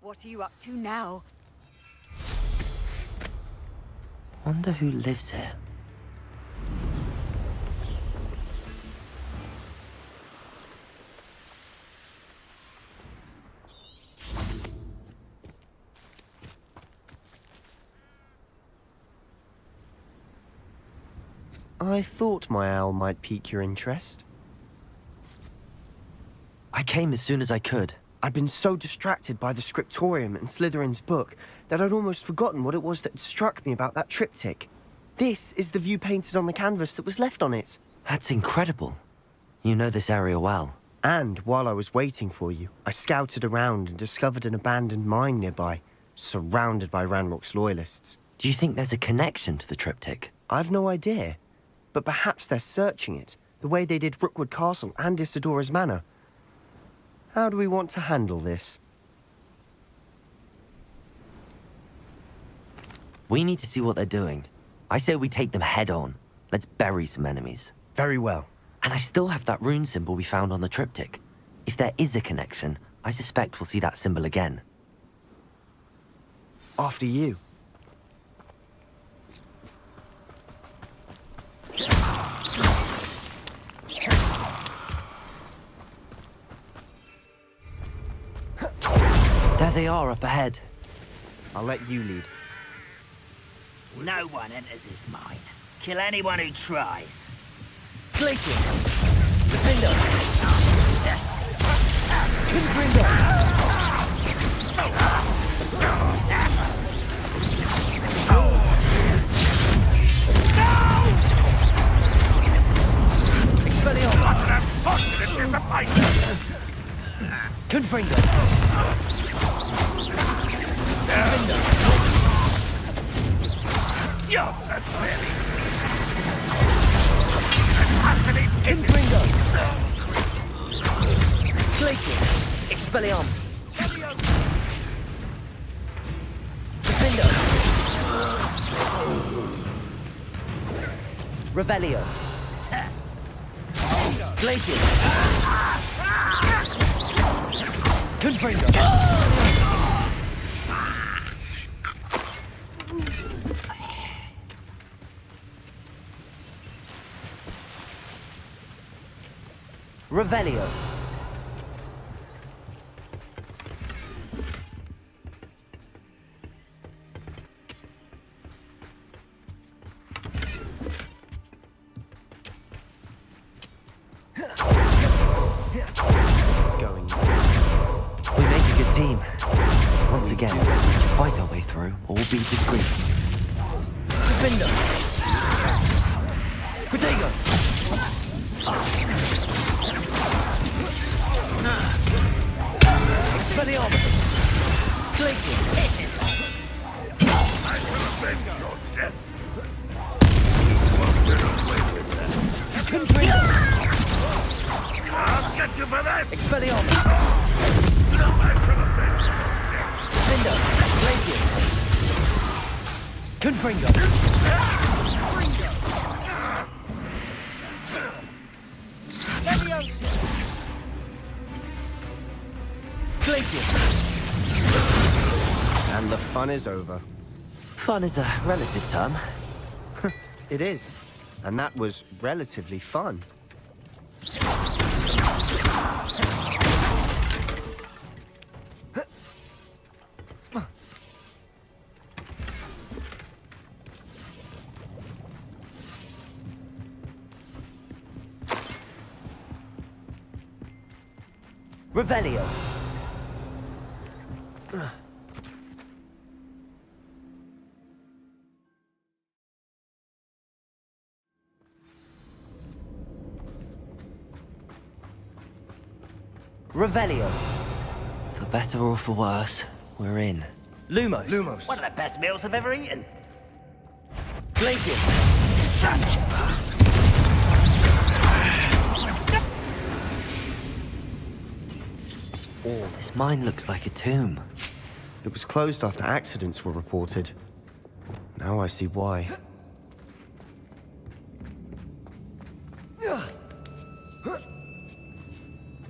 What are you up to now? Wonder who lives here. I thought my owl might pique your interest. I came as soon as I could. I'd been so distracted by the scriptorium and Slytherin's book that I'd almost forgotten what it was that struck me about that triptych. This is the view painted on the canvas that was left on it. That's incredible. You know this area well. And while I was waiting for you, I scouted around and discovered an abandoned mine nearby, surrounded by Ranrok's loyalists. Do you think there's a connection to the triptych? I've no idea, but perhaps they're searching it, the way they did Rookwood Castle and Isidora's Manor. How do we want to handle this? We need to see what they're doing. I say we take them head on. Let's bury some enemies. Very well. And I still have that rune symbol we found on the triptych. If there is a connection, I suspect we'll see that symbol again. After you. There they are up ahead. I'll let you lead. No one enters this mine. Kill anyone who tries. Glacier! Defender! Confringo! Expelliarmus! Confringo! Defender! You're so really. Confringo! Glacier! Expelliarmus! Defender! Revelio! Glacier! Confringo! Revelio. We make a good team. Once again, we can fight our way through, or we'll be discreet. Defender. Protego. Expelliarmus! Glacier! Hit him! I will avenge your death! Confringo! I'll get you for this! Expelliarmus! I shall avenge your death! Defender! Glaciers! Confringo! Glacier! And the fun is over. Fun is a relative term. It is. And that was relatively fun. Revelio. Revelio. For better or for worse, we're in. Lumos. One of the best meals I've ever eaten. Glaciers. Such This mine looks like a tomb. It was closed after accidents were reported. Now I see why.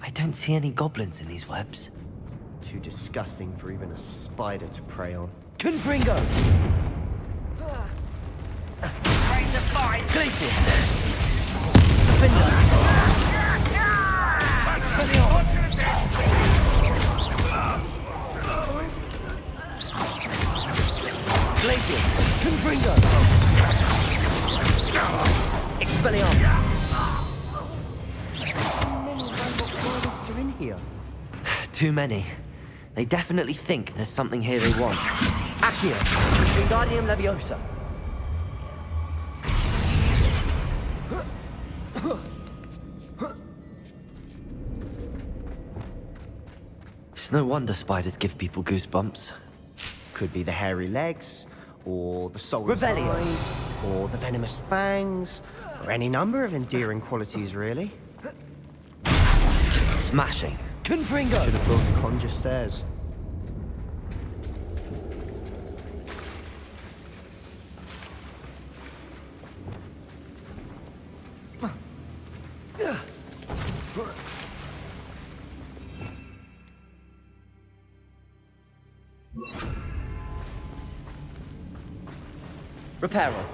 I don't see any goblins in these webs. too disgusting for even a spider to prey on. Confringo! Ready to fight! Glacius! Defender! Expelliarmus! Glacius! Confringo! Expelliarmus! How many Ranrok loyalists are in here? Too many. They definitely think there's something here they want. Accio! Wingardium Leviosa! It's no wonder spiders give people goosebumps. Could be the hairy legs, or the solar Revelio. eyes, or the venomous fangs, or any number of endearing qualities, really. Smashing. Confringo! Should have built a conjure stairs. Reparo.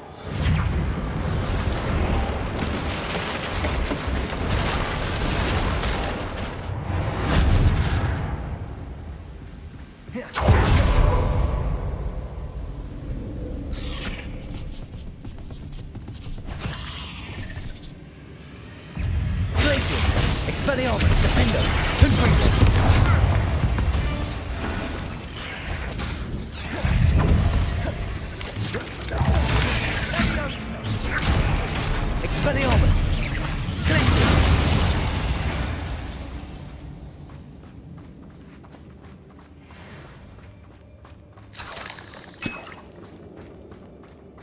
Glacius. Expelliarmus. Defender. Confringo. Expelliarmus! Glacius!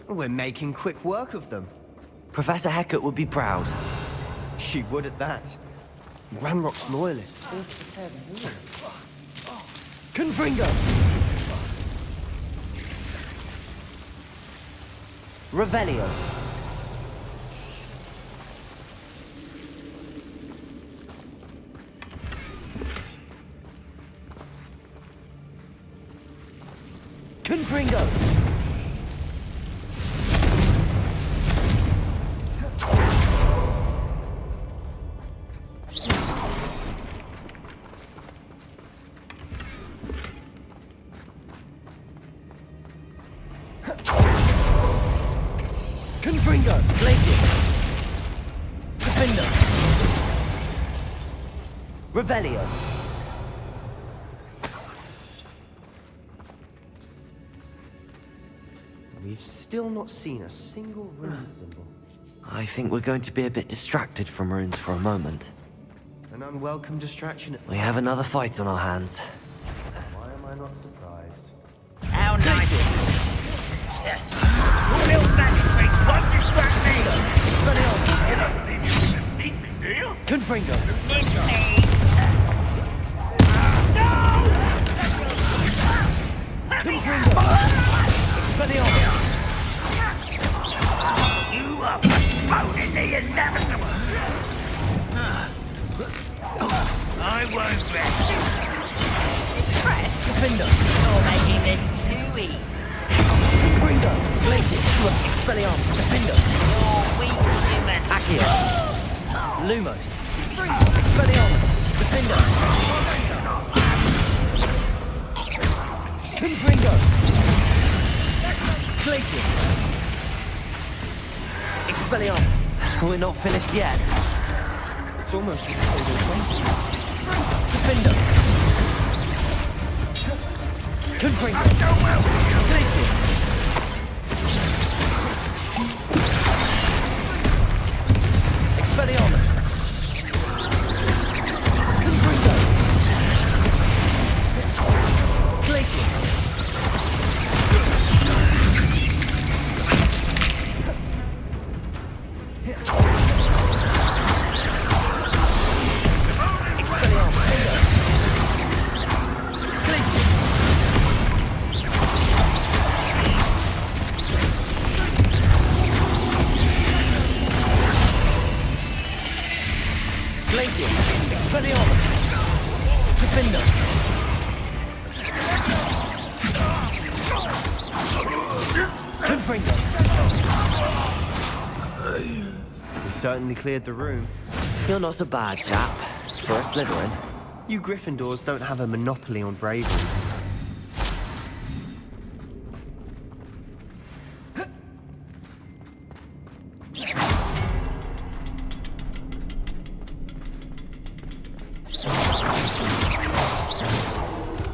We're making quick work of them. Professor Hecat would be proud. She would at that. Ranrock's loyalists. Confringo! Revelio. Confringo! Confringo! Glacius! Defender! Revelio! We've still not seen a single rune symbol. I think we're going to be a bit distracted from runes for a moment. An unwelcome distraction. We have another fight on our hands. Why am I not surprised? How nice! Yes! Build magic tricks won't distract me! You don't believe you can defeat me, do you? Confringo! It's me! Expelliarmus! You are postponing the inevitable! I won't rest. Rest? Defender! You're making this too easy. Confringo! Glacius! Expelliarmus! Defender! You're weak, human. Accio! Lumos! Expelliarmus! Defender! Confringo! Glacius! Expelliarmus! We're not finished yet. It's almost as if they were waiting. Defender! Confringo! Glacius! Expelliarmus! Confringo! Glacius! Expelliarmus! Glacius! Confringo. We certainly cleared the room. You're not a bad chap for a Slytherin. You Gryffindors don't have a monopoly on bravery.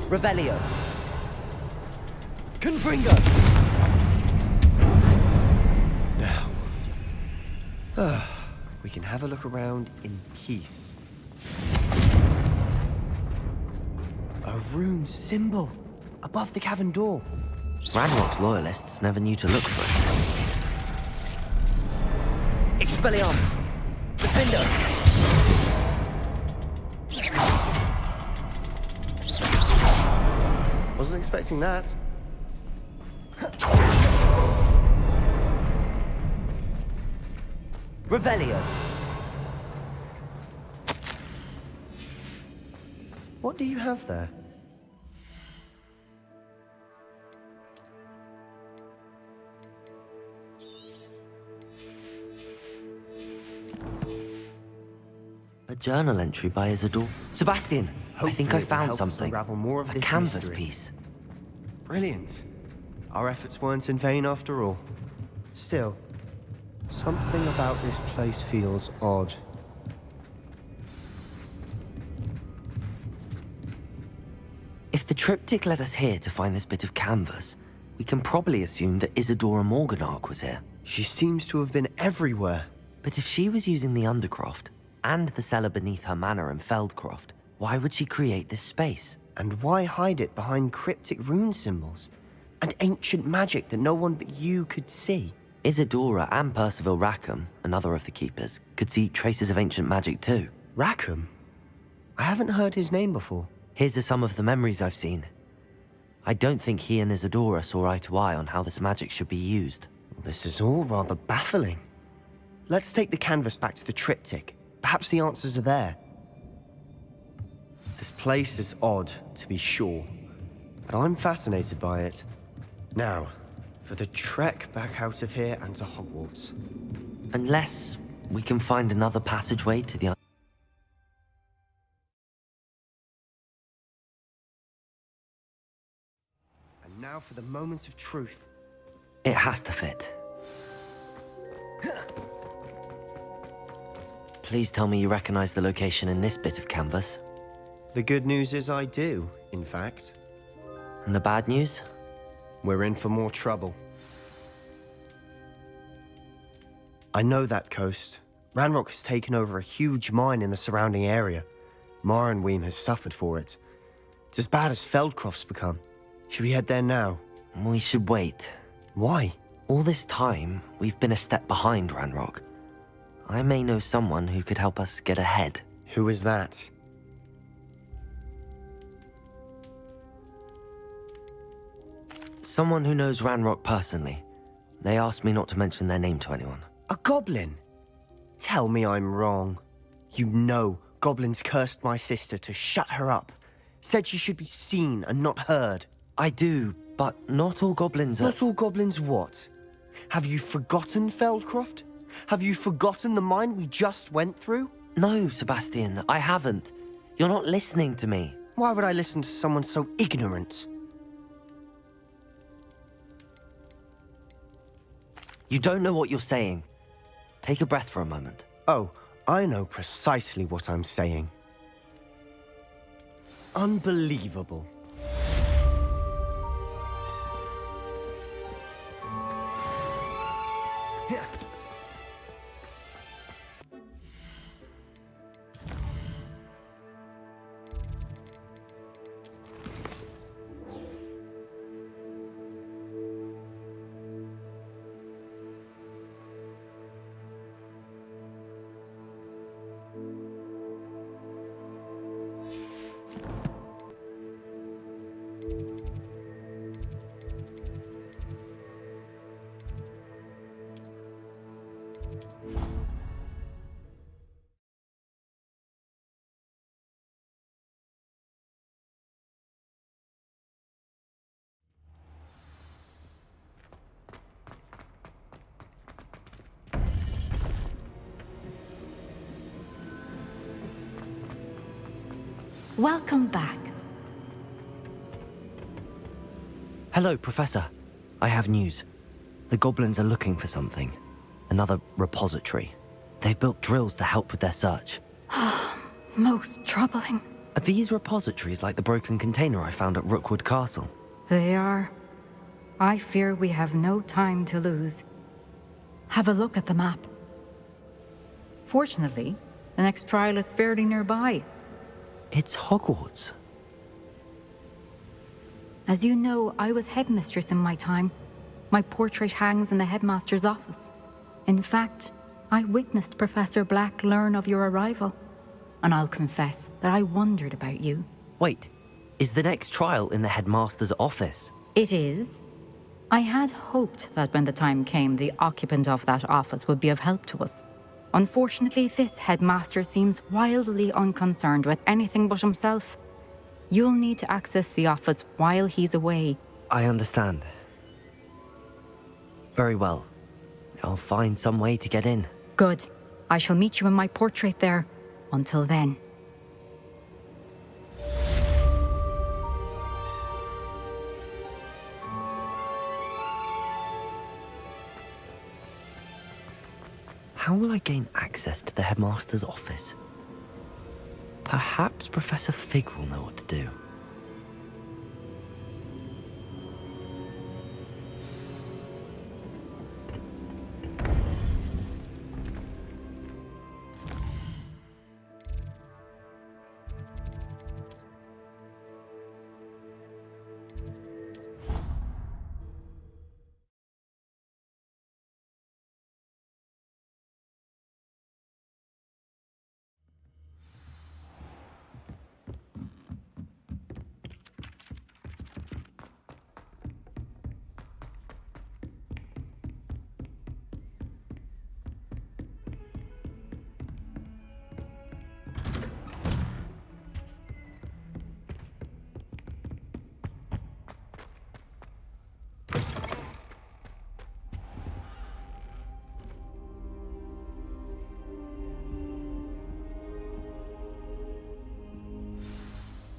Revelio. Confringo. Now, we can have a look around in peace. A rune symbol above the cavern door. Ranrok's loyalists never knew to look for it. Expelliarmus. Defender. Wasn't expecting that. Revelio. What do you have there? A journal entry by Isidore. Sebastian, I think I Hopefully it will found help us something. unravel more of A this canvas mystery. piece. Brilliant. Our efforts weren't in vain after all. Still, something about this place feels odd. If the triptych led us here to find this bit of canvas, we can probably assume that Isadora Morganark was here. She seems to have been everywhere. But if she was using the Undercroft and the cellar beneath her manor in Feldcroft, why would she create this space? And why hide it behind cryptic rune symbols? And ancient magic that no one but you could see? Isadora and Percival Rackham, another of the keepers, could see traces of ancient magic too. Rackham? I haven't heard his name before. His are some of the memories I've seen. I don't think he and Isadora saw eye to eye on how this magic should be used. This is all rather baffling. Let's take the canvas back to the triptych. Perhaps the answers are there. This place is odd, to be sure, but I'm fascinated by it. Now, for the trek back out of here and to Hogwarts. Unless we can find another passageway to the... And now for the moment of truth. It has to fit. Please tell me you recognize the location in this bit of canvas. The good news is I do, in fact. And the bad news? We're in for more trouble. I know that coast. Ranrok has taken over a huge mine in the surrounding area. Mornweem has suffered for it. It's as bad as Feldcroft's become. Should we head there now? We should wait. Why? All this time, we've been a step behind Ranrok. I may know someone who could help us get ahead. Who is that? Someone who knows Ranrok personally. They asked me not to mention their name to anyone. A goblin? Tell me I'm wrong. You know goblins cursed my sister to shut her up. Said she should be seen and not heard. I do, but not all goblins are... Not all goblins what? Have you forgotten Feldcroft? Have you forgotten the mine we just went through? No, Sebastian, I haven't. You're not listening to me. Why would I listen to someone so ignorant? You don't know what you're saying. Take a breath for a moment. Oh, I know precisely what I'm saying. Unbelievable. Welcome back. Hello, Professor. I have news. The goblins are looking for something. Another repository. They've built drills to help with their search. Most troubling. Are these repositories like the broken container I found at Rookwood Castle? They are. I fear we have no time to lose. Have a look at the map. Fortunately, the next trial is fairly nearby. It's Hogwarts. As you know, I was headmistress in my time. My portrait hangs in the headmaster's office. In fact, I witnessed Professor Black learn of your arrival. And I'll confess that I wondered about you. Wait, is the next trial in the headmaster's office? It is. I had hoped that when the time came, the occupant of that office would be of help to us. Unfortunately, this headmaster seems wildly unconcerned with anything but himself. You'll need to access the office while he's away. I understand. Very well. I'll find some way to get in. Good. I shall meet you in my portrait there. Until then. How will I gain access to the headmaster's office? Perhaps Professor Fig will know what to do.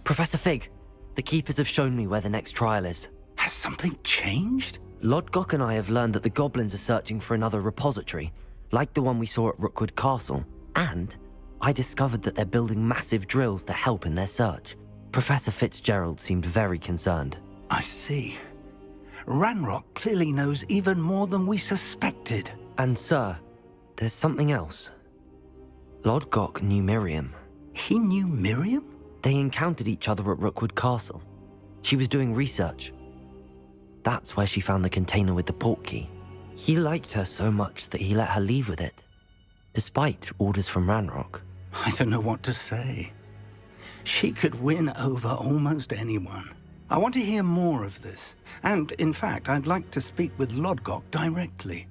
Professor Fig, the Keepers have shown me where the next trial is. Has something changed? Lodgok and I have learned that the goblins are searching for another repository, like the one we saw at Rookwood Castle. And I discovered that they're building massive drills to help in their search. Professor Fitzgerald seemed very concerned. I see. Ranrok clearly knows even more than we suspected. And sir, there's something else. Lodgok knew Miriam. He knew Miriam? They encountered each other at Rookwood Castle. She was doing research. That's where she found the container with the portkey. He liked her so much that he let her leave with it, despite orders from Ranrok. I don't know what to say. She could win over almost anyone. I want to hear more of this. And, in fact, I'd like to speak with Lodgok directly.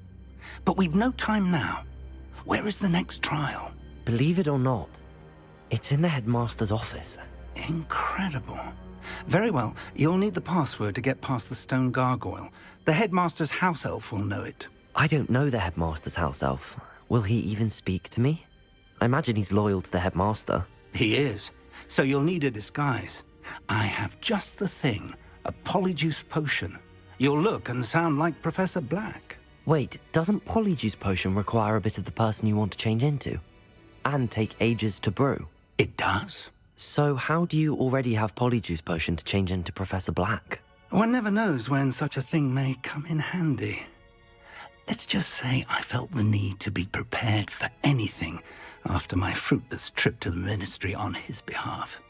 But we've no time now. Where is the next trial? Believe it or not, it's in the headmaster's office. Incredible. Very well, you'll need the password to get past the stone gargoyle. The headmaster's house elf will know it. I don't know the headmaster's house elf. Will he even speak to me? I imagine he's loyal to the headmaster. He is. So you'll need a disguise. I have just the thing. A Polyjuice potion. You'll look and sound like Professor Black. Wait, doesn't Polyjuice potion require a bit of the person you want to change into? And take ages to brew? It does. So how do you already have Polyjuice potion to change into Professor Black? One never knows when such a thing may come in handy. Let's just say I felt the need to be prepared for anything after my fruitless trip to the ministry on his behalf.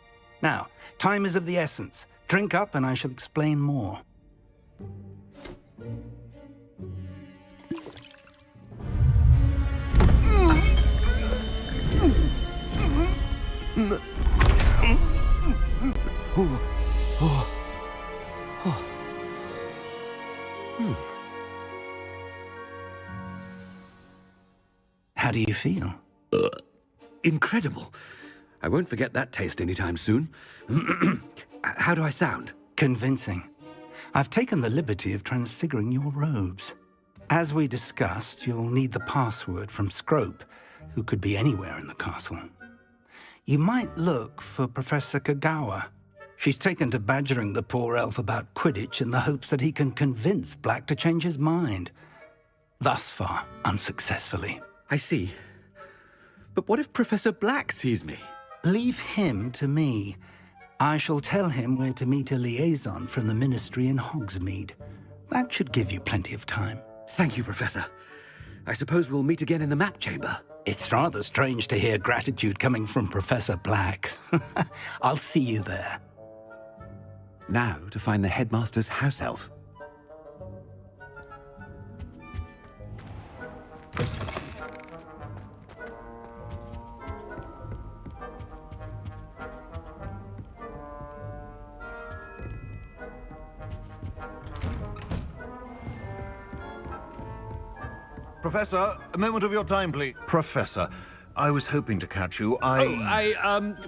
Now, time is of the essence. Drink up and I shall explain more. How do you feel? Incredible. I won't forget that taste anytime soon. How do I sound? Convincing. I've taken the liberty of transfiguring your robes. As we discussed, you'll need the password from Scrope, who could be anywhere in the castle. You might look for Professor Kagawa. She's taken to badgering the poor elf about Quidditch in the hopes that he can convince Black to change his mind. Thus far, unsuccessfully. I see. But what if Professor Black sees me? Leave him to me. I shall tell him where to meet a liaison from the Ministry in Hogsmeade. That should give you plenty of time. Thank you, Professor. I suppose we'll meet again in the map chamber. It's rather strange to hear gratitude coming from Professor Black. I'll see you there. Now to find the Headmaster's house elf. Professor, a moment of your time, please. Professor, I was hoping to catch you.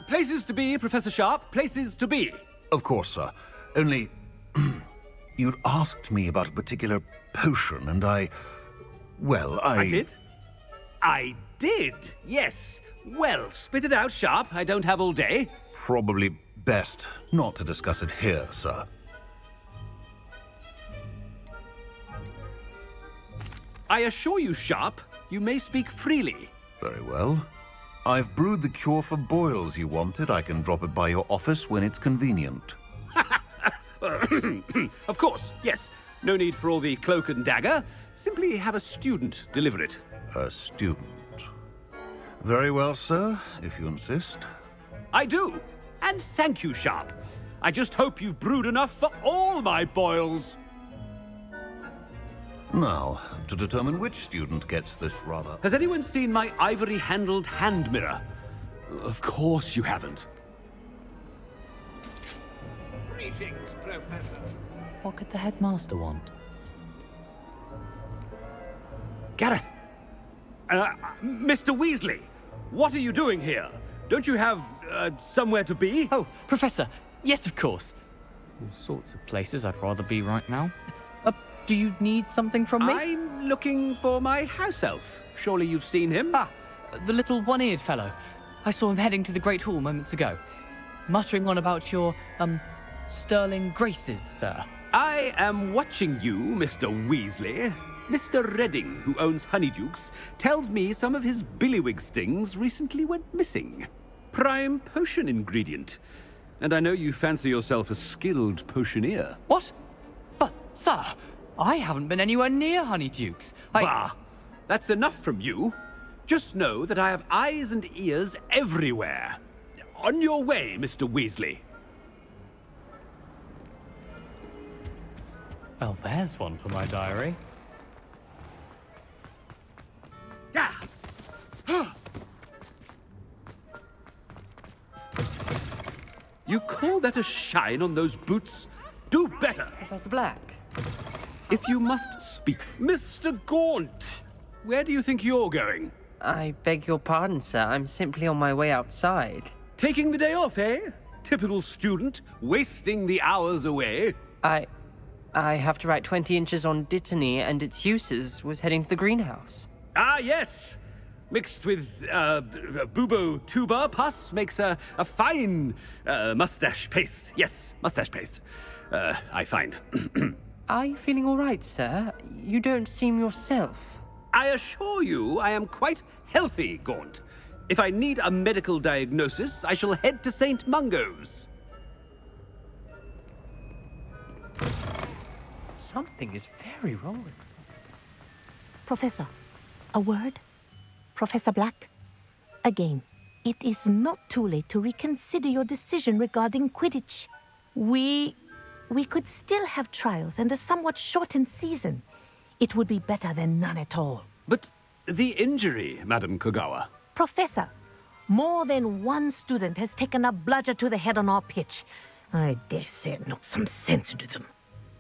Places to be, Professor Sharp, places to be. Of course, sir. Only, you'd asked me about a particular potion, and I did? I did, yes. Well, spit it out, Sharp. I don't have all day. Probably best not to discuss it here, sir. I assure you, Sharp, you may speak freely. Very well. I've brewed the cure for boils you wanted. I can drop it by your office when it's convenient. Of course, yes. No need for all the cloak and dagger. Simply have a student deliver it. A student. Very well, sir, if you insist. I do. And thank you, Sharp. I just hope you've brewed enough for all my boils. Now, to determine which student gets this rather... Has anyone seen my ivory-handled hand mirror? Of course you haven't. Greetings, Professor. What could the Headmaster want? Gareth! Mr. Weasley, what are you doing here? Don't you have, somewhere to be? Oh, Professor, yes, of course. All sorts of places I'd rather be right now. Do you need something from me? I'm looking for my house elf. Surely you've seen him? Ah, the little one-eared fellow. I saw him heading to the Great Hall moments ago, muttering on about your, sterling graces, sir. I am watching you, Mr. Weasley. Mr. Redding, who owns Honeydukes, tells me some of his billywig stings recently went missing. Prime potion ingredient. And I know you fancy yourself a skilled potioneer. What? But, sir, I haven't been anywhere near Honeydukes. Bah! That's enough from you. Just know that I have eyes and ears everywhere. On your way, Mr. Weasley. Well, there's one for my diary. Yeah. You call that a shine on those boots? Do better! Professor Black? If you must speak. Mr. Gaunt, where do you think you're going? I beg your pardon, sir. I'm simply on my way outside. Taking the day off, eh? Typical student, wasting the hours away. I have to write 20 inches on Dittany and its uses. Was heading to the greenhouse. Ah, yes! Mixed with, bubo tuba pus makes a fine, mustache paste. Yes, mustache paste. I find. Are you feeling all right, sir? You don't seem yourself. I assure you I am quite healthy, Gaunt. If I need a medical diagnosis, I shall head to St. Mungo's. Something is very wrong. Professor, a word? Professor Black? Again, it is not too late to reconsider your decision regarding Quidditch. We could still have trials and a somewhat shortened season. It would be better than none at all. But the injury, Madam Kagawa. Professor, more than one student has taken a bludger to the head on our pitch. I dare say it knocked some sense into them.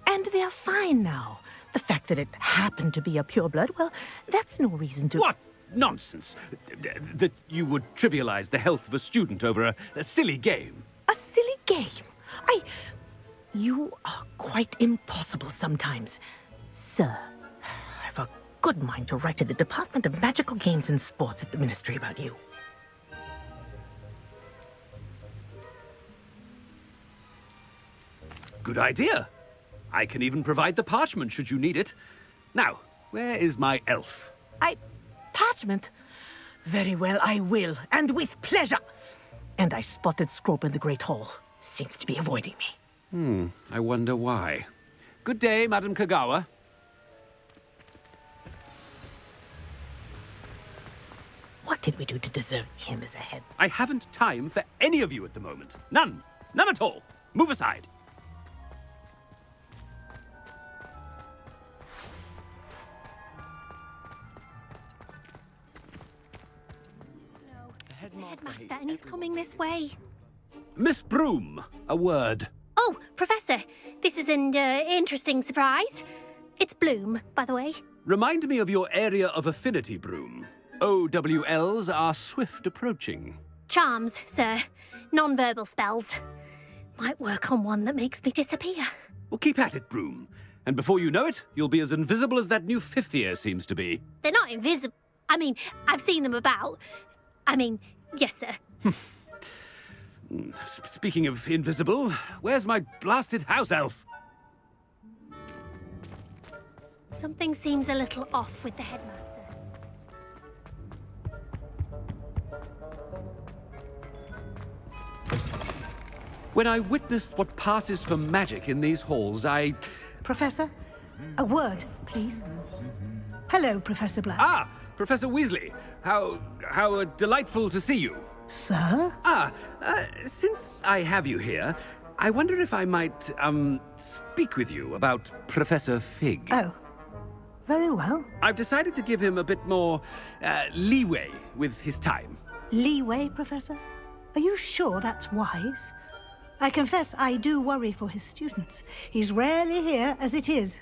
And they're fine now. The fact that it happened to be a pureblood, well, that's no reason to... What nonsense! That you would trivialize the health of a student over a silly game. A silly game? You are quite impossible sometimes. Sir, I've a good mind to write to the Department of Magical Games and Sports at the Ministry about you. Good idea. I can even provide the parchment should you need it. Now, where is my elf? Parchment? Very well, I will, and with pleasure. And I spotted Scrope in the Great Hall. Seems to be avoiding me. I wonder why. Good day, Madam Kagawa. What did we do to deserve him as a head? I haven't time for any of you at the moment. None. None at all. Move aside. Headmaster, and he's coming this way. Miss Broom, a word. Oh, Professor, this is an interesting surprise. It's Bloom, by the way. Remind me of your area of affinity, Broom. OWLs are swift approaching. Charms, sir. Non-verbal spells. Might work on one that makes me disappear. Well, keep at it, Broom. And before you know it, you'll be as invisible as that new fifth year seems to be. They're not invisible. I mean, I've seen them about. I mean, yes, sir. Speaking of invisible, where's my blasted house elf? Something seems a little off with the Headmaster. When I witness what passes for magic in these halls, Professor, a word, please. Hello, Professor Black. Ah, Professor Weasley. How delightful to see you. Sir? Since I have you here, I wonder if I might, speak with you about Professor Fig. Oh, very well. I've decided to give him a bit more, leeway with his time. Leeway, Professor? Are you sure that's wise? I confess I do worry for his students. He's rarely here as it is.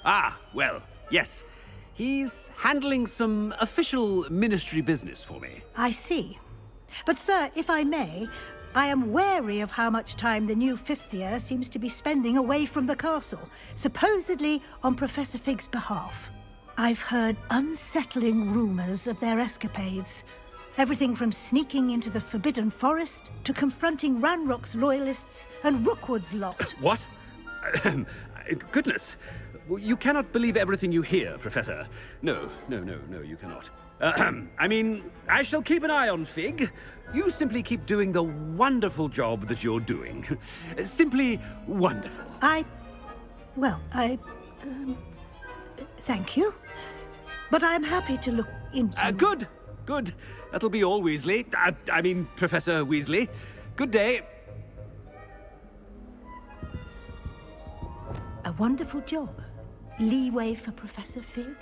Ah, well, yes. He's handling some official ministry business for me. I see. But, sir, if I may, I am wary of how much time the new fifth year seems to be spending away from the castle, supposedly on Professor Fig's behalf. I've heard unsettling rumors of their escapades. Everything from sneaking into the Forbidden Forest to confronting Ranrok's loyalists and Rookwood's lot. What? Goodness. You cannot believe everything you hear, Professor. No, you cannot. I mean, I shall keep an eye on Fig. You simply keep doing the wonderful job that you're doing. Simply wonderful. Thank you. But I'm happy to look into... Good. That'll be all, Weasley. I mean, Professor Weasley. Good day. A wonderful job. Leeway for Professor Fig?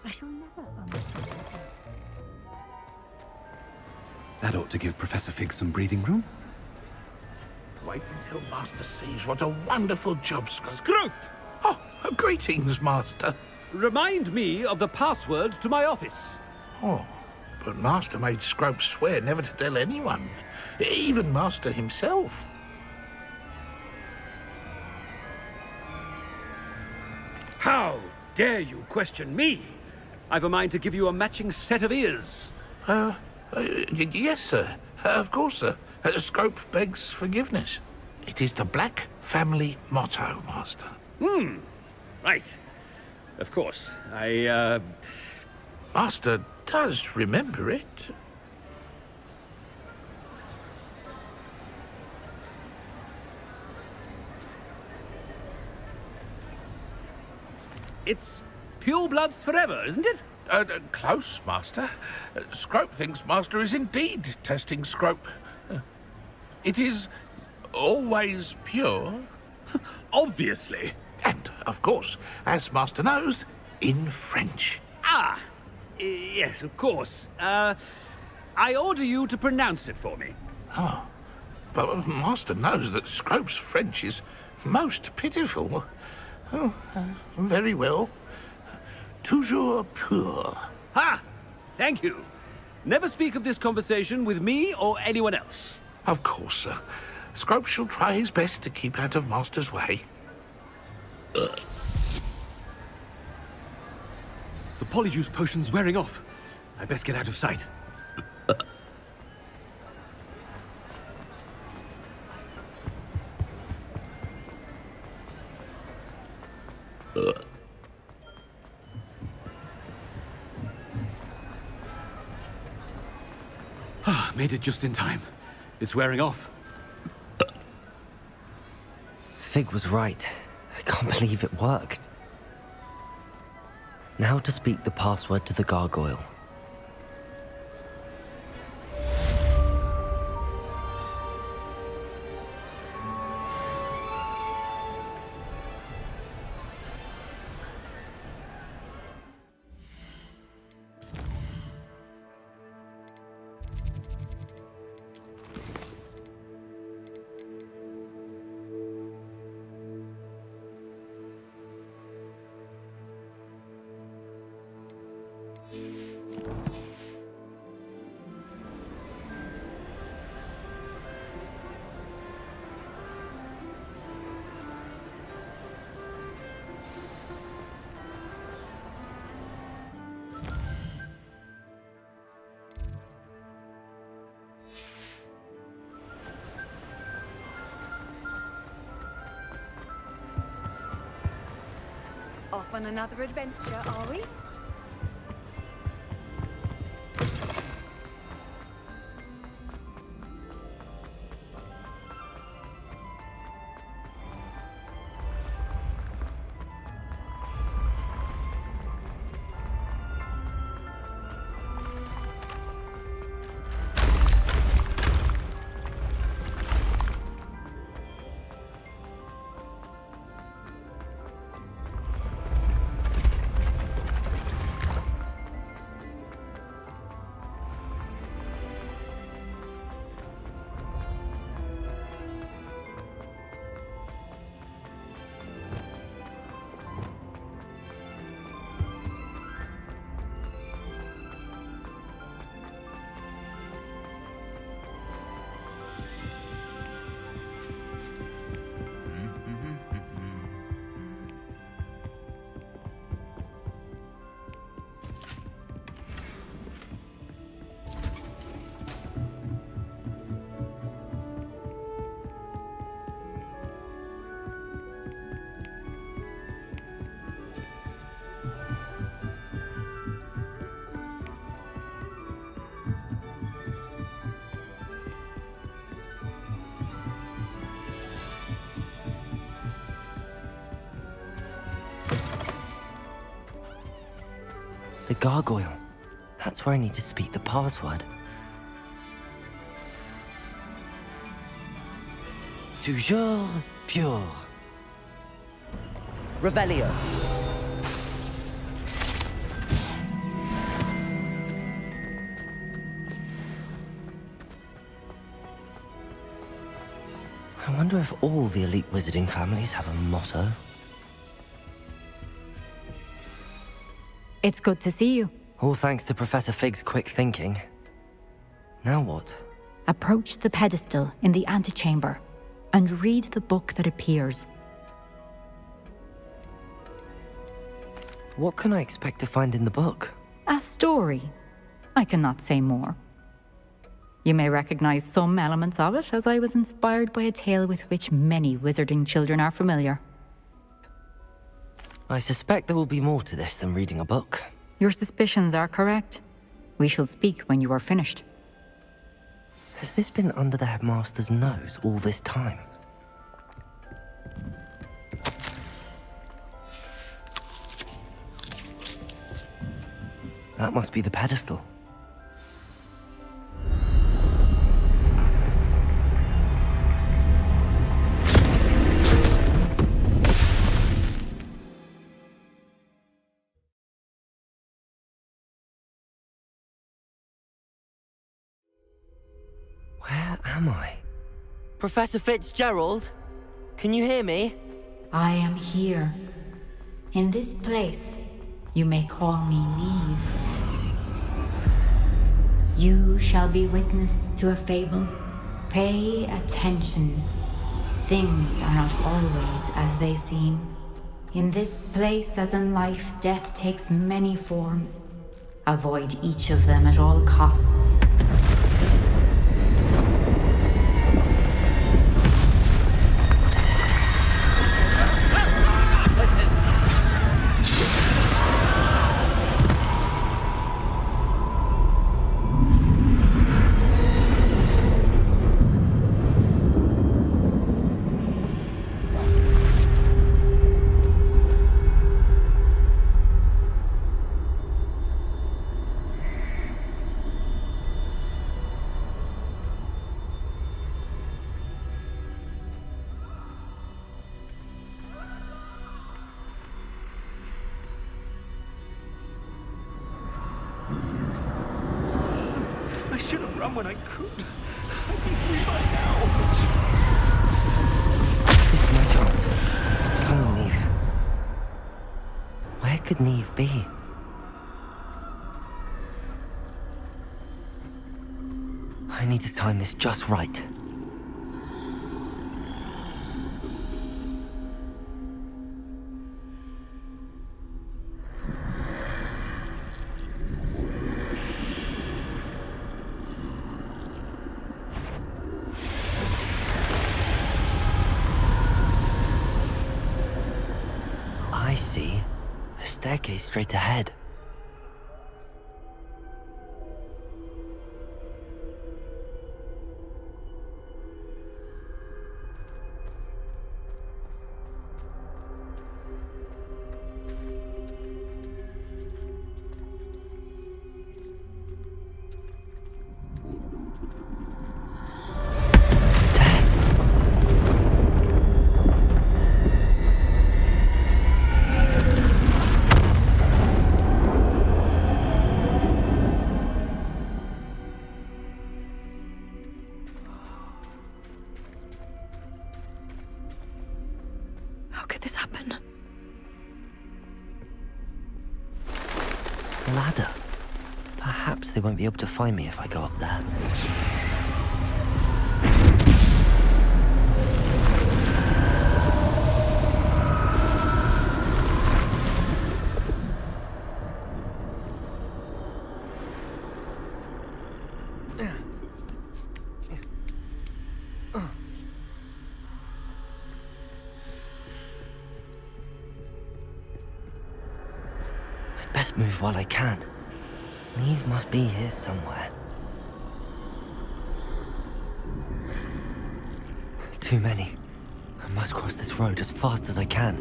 I shall never understand. That ought to give Professor Fig some breathing room. Wait until Master sees what a wonderful job, Scrope. Scrope! Oh, greetings, Master. Remind me of the password to my office. Oh, but Master made Scrope swear never to tell anyone, even Master himself. How dare you question me? I've a mind to give you a matching set of ears. Yes, sir. Of course, sir. Scrope begs forgiveness. It is the Black family motto, Master. Right. Of course. Master does remember it. It's pure bloods forever, isn't it? Close, Master. Scrope thinks Master is indeed testing Scrope. It is always pure. Obviously. And, of course, as Master knows, in French. Yes, of course. I order you to pronounce it for me. Oh, but Master knows that Scrope's French is most pitiful. Oh, very well. Toujours pur. Ha! Thank you. Never speak of this conversation with me or anyone else. Of course, sir. Scrope shall try his best to keep out of Master's way. The Polyjuice potion's wearing off. I best get out of sight. Made it just in time. It's wearing off. Fig was right. I can't believe it worked. Now to speak the password to the gargoyle. Off on another adventure, are we? The gargoyle. That's where I need to speak the password. Toujours pure. Revelio. I wonder if all the elite wizarding families have a motto. It's good to see you. All thanks to Professor Fig's quick thinking. Now what? Approach the pedestal in the antechamber and read the book that appears. What can I expect to find in the book? A story. I cannot say more. You may recognize some elements of it, as I was inspired by a tale with which many wizarding children are familiar. I suspect there will be more to this than reading a book. Your suspicions are correct. We shall speak when you are finished. Has this been under the Headmaster's nose all this time? That must be the pedestal. Where am I? Professor Fitzgerald? Can you hear me? I am here. In this place, you may call me Niamh. You shall be witness to a fable. Pay attention. Things are not always as they seem. In this place, as in life, death takes many forms. Avoid each of them at all costs. come when I could. I'd be free by now. This is my chance. Come on, Niamh. Where could Niamh be? I need to time this just right. I see. A staircase straight ahead. How could this happen? Ladder. Perhaps they won't be able to find me if I go up there. Best move while I can. Niamh must be here somewhere. Too many. I must cross this road as fast as I can.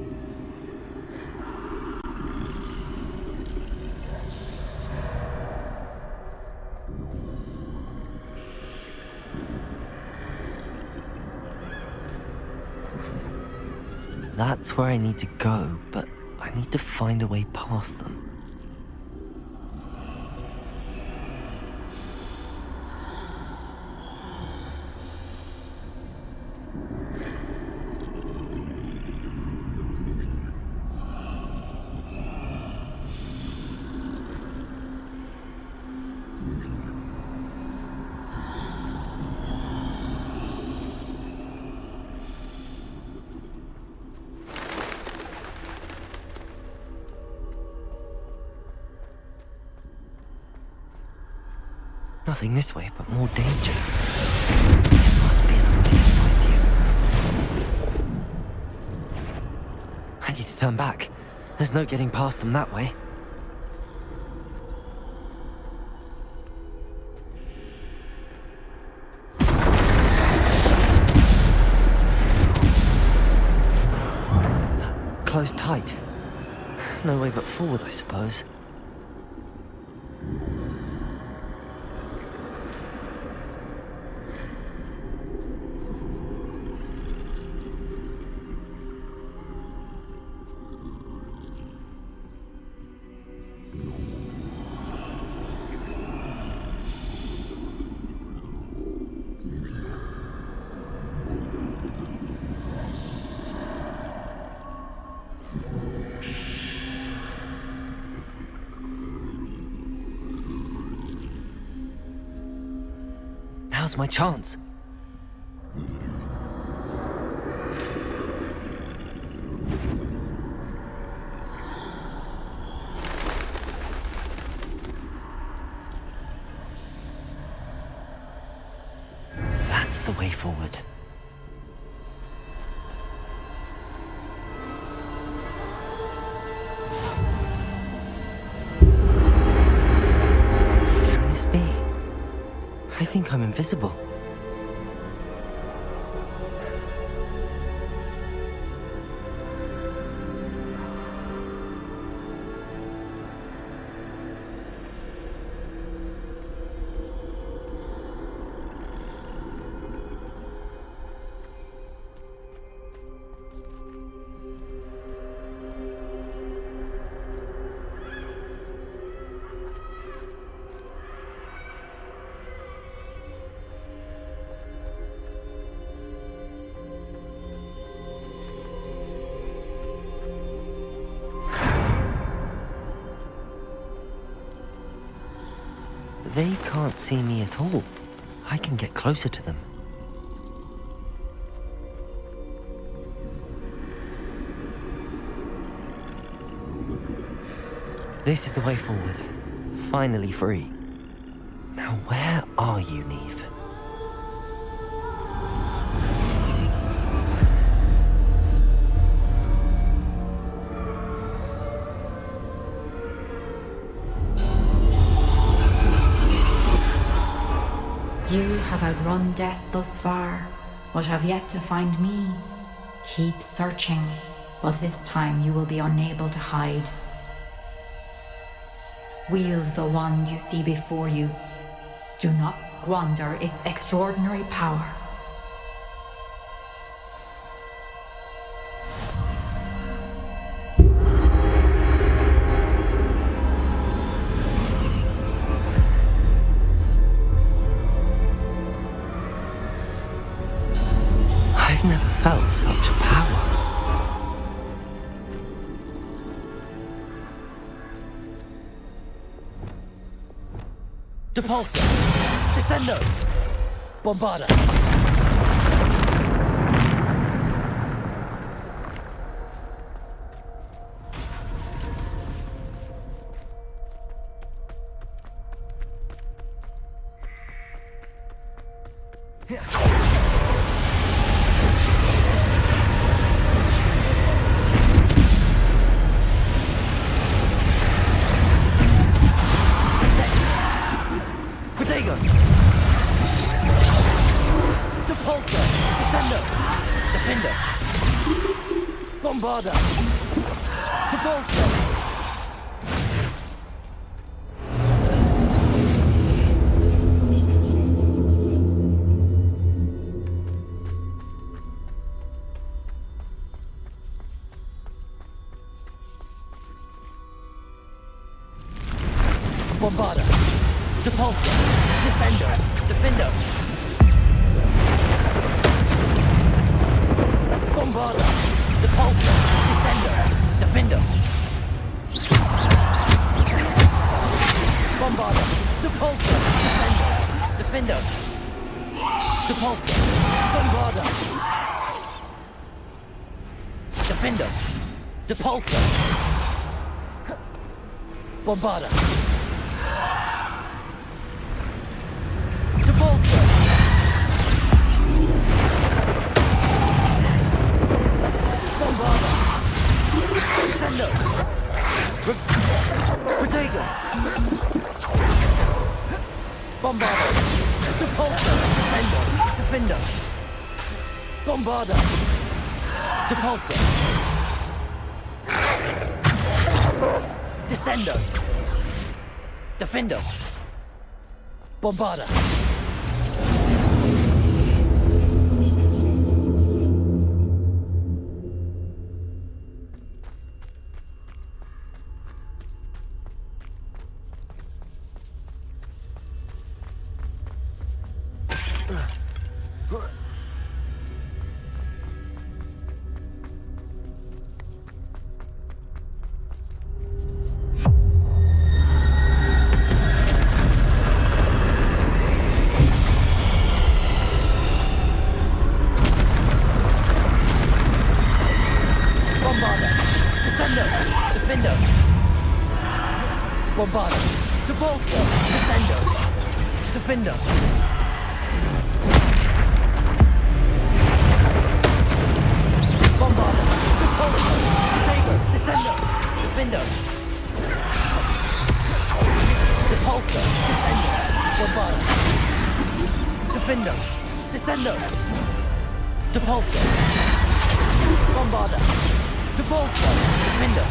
That's where I need to go, but I need to find a way past them. Nothing this way, but more danger. There must be another way to find you. I need to turn back. There's no getting past them that way. Closed tight. No way but forward, I suppose. Now's my chance. That's the way forward. Can this be? I think I'm invisible. They can't see me at all. I can get closer to them. This is the way forward. Finally free. Now where are you, Niamh? You have outrun death thus far, but have yet to find me. Keep searching, but this time you will be unable to hide. Wield the wand you see before you. Do not squander its extraordinary power. I've never felt such power. Depulsor! Descendo! Bombarda! Bombarda! Depulsor! Descendo! Defendo! Bombarda! Depulsor! Descendo! Defendo! Bombarda! Depulsor! Descendo! Defendo! Depulsor! Bombarda! Defendo! Depulsor! Bombarda! Depulsor! Bombarda! Descendo! Protego! Bombarda! Depulsor! Descendo! Defendo! Bombarda! Depulsor! Descendo! Defendo! Bombarda! Bombarda! Depulsor! Descendo! Defendo! Bombarda! Depulsor! Protego! Descendo! Defendo! Depulsor! Descendo! Bombarda! Defendo! Descendo! Depulsor! Bombarda! Depulsor! Defendo!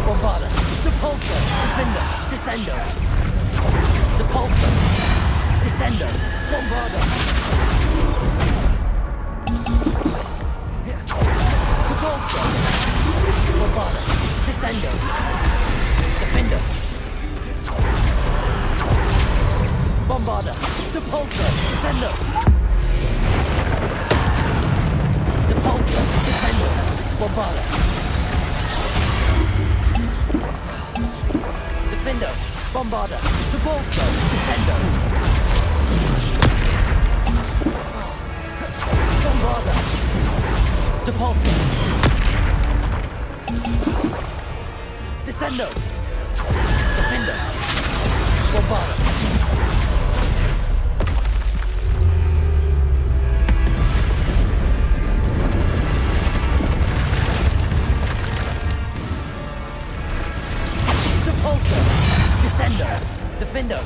Bombarda! Depulsor! Defender! Descendo! Depulsor! Descendo! Bombarda! Depulsor! Bombarda! Descendo! Defender! Bombarda! Depulsor! Descendo! Depulsor! Descendo! Bombarda! Defendo! Depulso! Descendo! Bombarda! Depulso! Descendo! Defender! Bombarda! Depulso! Descendo! Defendo!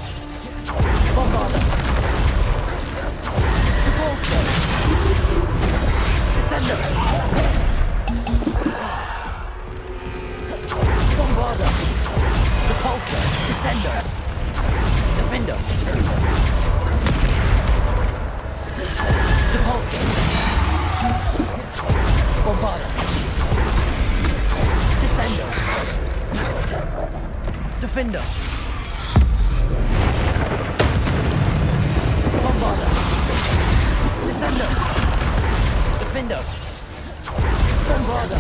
Bombarda! Depulso! Descendo! Bombarda! Depulso! Descendo! Defendo! Depulso! Bombarda! Descendo! Defendo! Bombarda! Descendo! Defendo! Bombarda!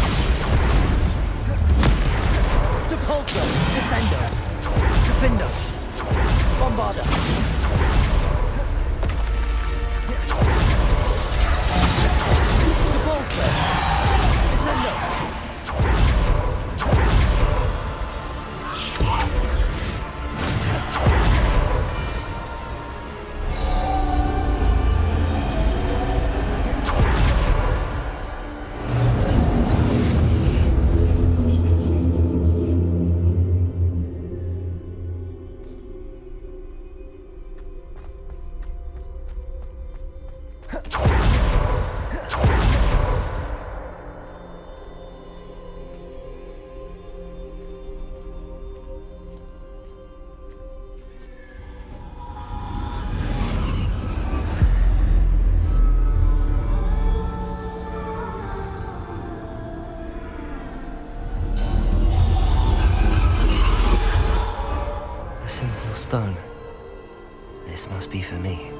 Depulso! Descendo! Defendo! Bombarda! Depulso! Descendo! A simple stone. This must be for me.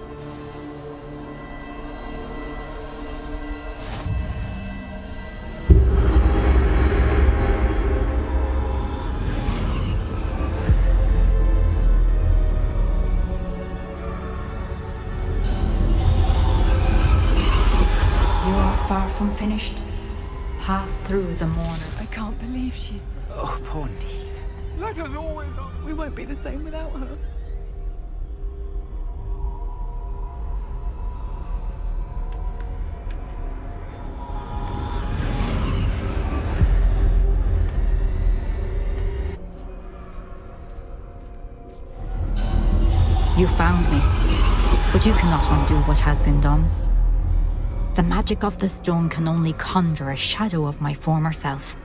You are far from finished. Pass through the mourner. I can't believe she's... Oh, poor Niamh. Let us always... We won't be the same without her. You found me, but you cannot undo what has been done. The magic of the stone can only conjure a shadow of my former self.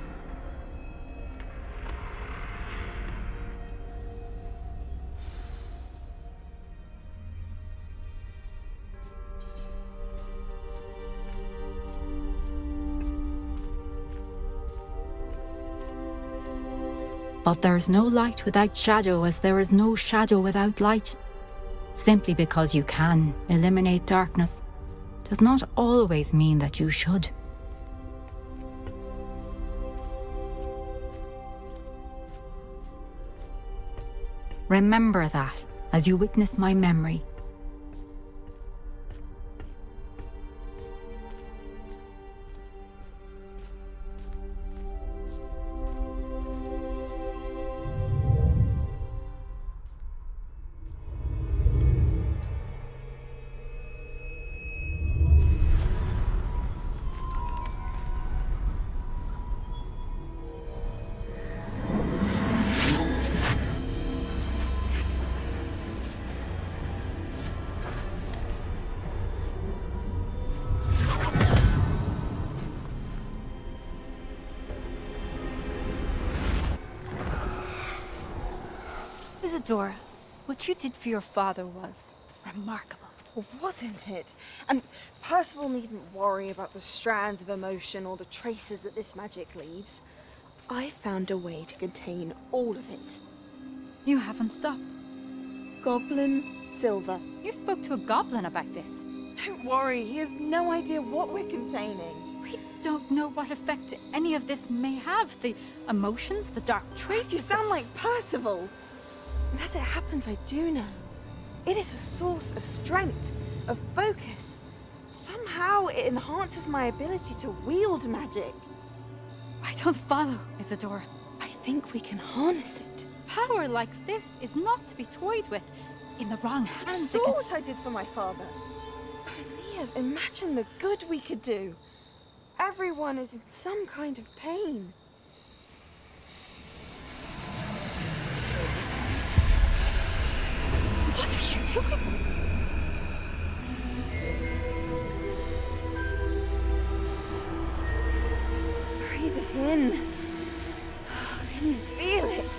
But there is no light without shadow, as there is no shadow without light. Simply because you can eliminate darkness does not always mean that you should. Remember that as you witness my memory. Isadora, what you did for your father was remarkable. Well, wasn't it? And Percival needn't worry about the strands of emotion or the traces that this magic leaves. I found a way to contain all of it. You haven't stopped. Goblin Silver. You spoke to a goblin about this. Don't worry, he has no idea what we're containing. We don't know what effect any of this may have. The emotions, the dark traits. You sound like Percival. And as it happens, I do know. It is a source of strength, of focus. Somehow it enhances my ability to wield magic. I don't follow, Isadora. I think we can harness it. Power like this is not to be toyed with. In the wrong You hands, saw what I did for my father. Oh, Niamh, imagine the good we could do. Everyone is in some kind of pain. What are you doing? Breathe it in. Can you feel it?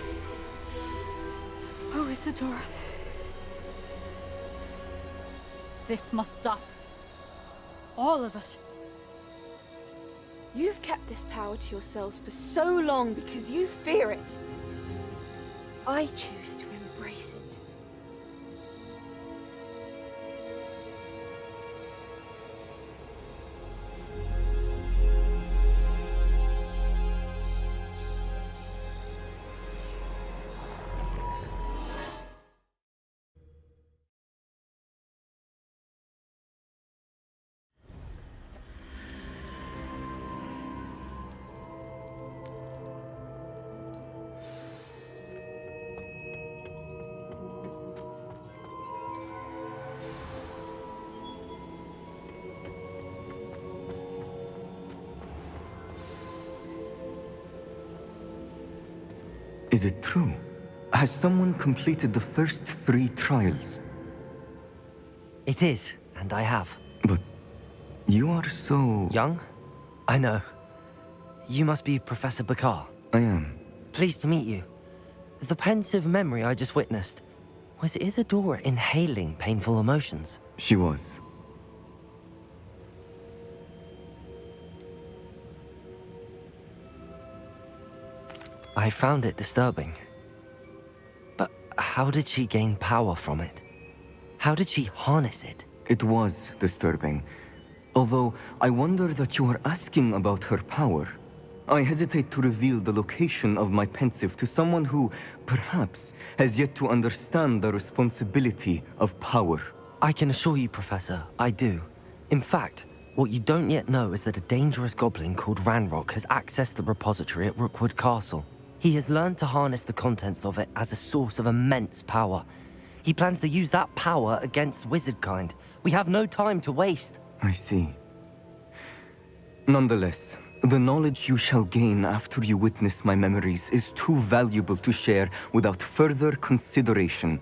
Oh, Isadora. This must stop. All of it. You've kept this power to yourselves for so long because you fear it. I choose to embrace it. Is it true? Has someone completed the first 3 trials? It is, and I have. But you are so... Young? I know. You must be Professor Bakar. I am. Pleased to meet you. The pensive memory I just witnessed, was Isadora inhaling painful emotions? She was. I found it disturbing. But how did she gain power from it? How did she harness it? It was disturbing. Although, I wonder that you are asking about her power. I hesitate to reveal the location of my pensive to someone who, perhaps, has yet to understand the responsibility of power. I can assure you, Professor, I do. In fact, what you don't yet know is that a dangerous goblin called Ranrok has accessed the repository at Rookwood Castle. He has learned to harness the contents of it as a source of immense power. He plans to use that power against wizardkind. We have no time to waste. I see. Nonetheless, the knowledge you shall gain after you witness my memories is too valuable to share without further consideration.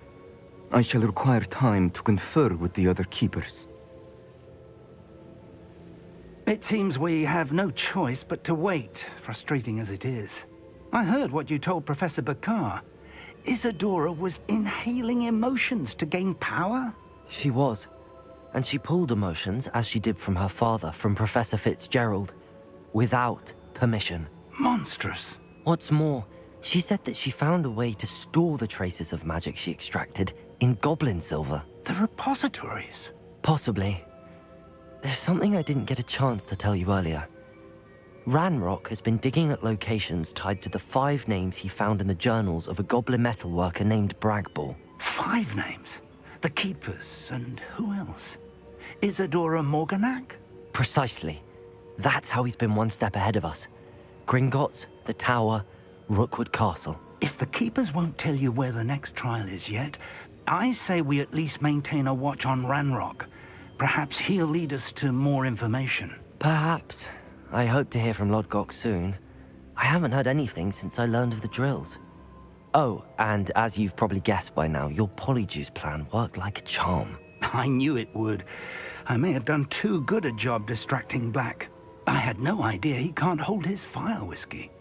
I shall require time to confer with the other keepers. It seems we have no choice but to wait, frustrating as it is. I heard what you told Professor Bakar. Isadora was inhaling emotions to gain power? She was. And she pulled emotions, as she did from her father, from Professor Fitzgerald, without permission. Monstrous. What's more, she said that she found a way to store the traces of magic she extracted in goblin silver. The repositories? Possibly. There's something I didn't get a chance to tell you earlier. Ranrok has been digging at locations tied to the 5 names he found in the journals of a goblin metalworker named Bragball. 5 names? The Keepers, and who else? Isadora Morganak? Precisely. That's how he's been one step ahead of us. Gringotts, the Tower, Rookwood Castle. If the Keepers won't tell you where the next trial is yet, I say we at least maintain a watch on Ranrok. Perhaps he'll lead us to more information. Perhaps. I hope to hear from Lodgok soon. I haven't heard anything since I learned of the drills. Oh, and as you've probably guessed by now, your Polyjuice plan worked like a charm. I knew it would. I may have done too good a job distracting Black. I had no idea he can't hold his fire whiskey.